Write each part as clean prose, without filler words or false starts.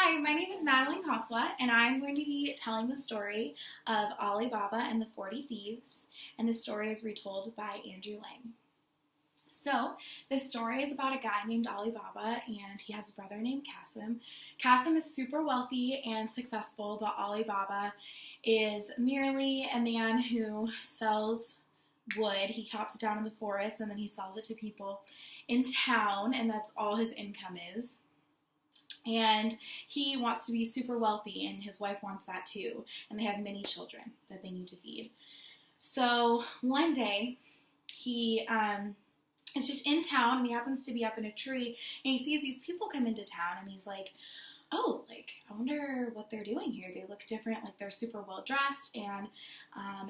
Hi, my name is Madeline Konswa, and I'm going to be telling the story of Ali Baba and the 40 Thieves, and the story is retold by Andrew Lang. So, this story is about a guy named Ali Baba, and he has a brother named Qasim. Qasim is super wealthy and successful, but Ali Baba is merely a man who sells wood. He chops it down in the forest, and then he sells it to people in town, and that's all his income is. And he wants to be super wealthy, and his wife wants that too. And they have many children that they need to feed. So one day, he is just in town, and he happens to be up in a tree, and he sees these people come into town, and he's like, oh, I wonder what they're doing here. They look different, they're super well dressed, and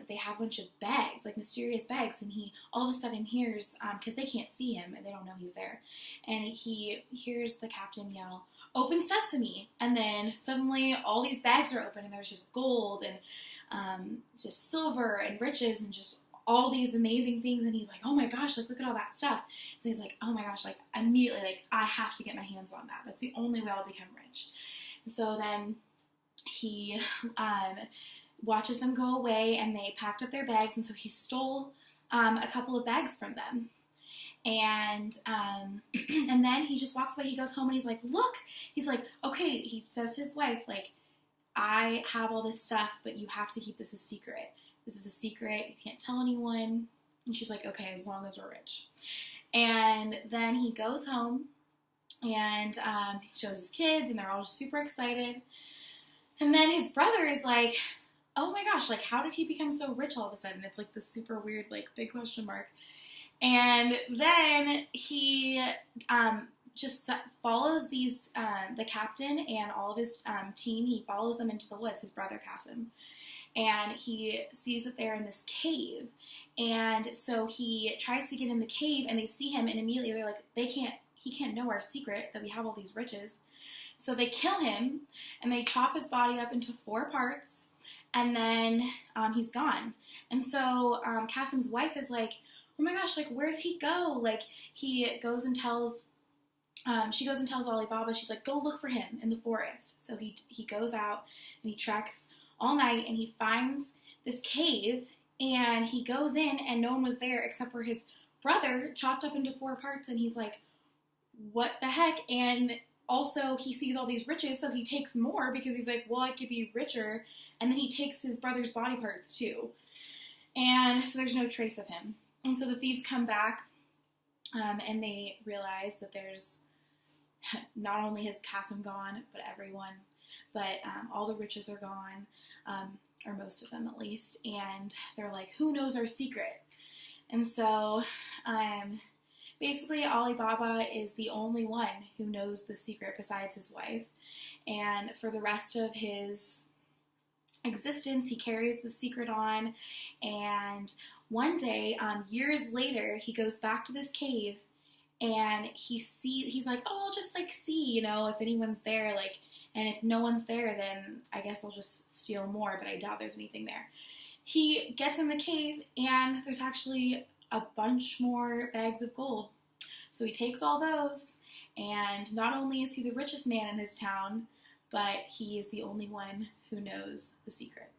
they have a bunch of bags, mysterious bags, and he all of a sudden hears, because they can't see him, and they don't know he's there, and he hears the captain yell, "Open sesame," and then suddenly all these bags are open, and there's just gold, and just silver, and riches, and just all these amazing things, and he's like, oh my gosh, look at all that stuff. So he's like, oh my gosh, immediately, I have to get my hands on that. That's the only way I'll become rich. And so then he watches them go away, and they packed up their bags, and so he stole a couple of bags from them. And then he just walks away. He goes home, and he's like, look, he's like, okay, he says to his wife, I have all this stuff, but you have to keep this a secret. This is a secret. You can't tell anyone. And she's like, okay, as long as we're rich. And then he goes home, and he shows his kids, and they're all super excited. And then his brother is like, oh my gosh, how did he become so rich all of a sudden? It's this super weird, big question mark. And then he just follows these, the captain and all of his team. He follows them into the woods, his brother Qasim. And he sees that they're in this cave. And so he tries to get in the cave, and they see him, and immediately they're like, he can't know our secret, that we have all these riches. So they kill him, and they chop his body up into 4 parts, and then he's gone. And so Qasim's wife is like, oh my gosh, where did he go? He goes and tells, she goes and tells Ali Baba, she's like, go look for him in the forest. So he goes out, and he treks all night, and he finds this cave, and he goes in, and no one was there except for his brother chopped up into 4 parts, and he's like, what the heck? And also he sees all these riches, so he takes more because he's like, well, I could be richer. And then he takes his brother's body parts too. And so there's no trace of him. And so the thieves come back, and they realize that there's not only his Qasim gone, but everyone. But all the riches are gone, or most of them at least, and they're like, who knows our secret? And so basically Ali Baba is the only one who knows the secret besides his wife, and for the rest of his existence he carries the secret on. And one day, years later, he goes back to this cave, and he's like, oh, I'll just see, if anyone's there, and if no one's there, then I guess I'll just steal more, but I doubt there's anything there. He gets in the cave, and there's actually a bunch more bags of gold. So he takes all those, and not only is he the richest man in his town, but he is the only one who knows the secret.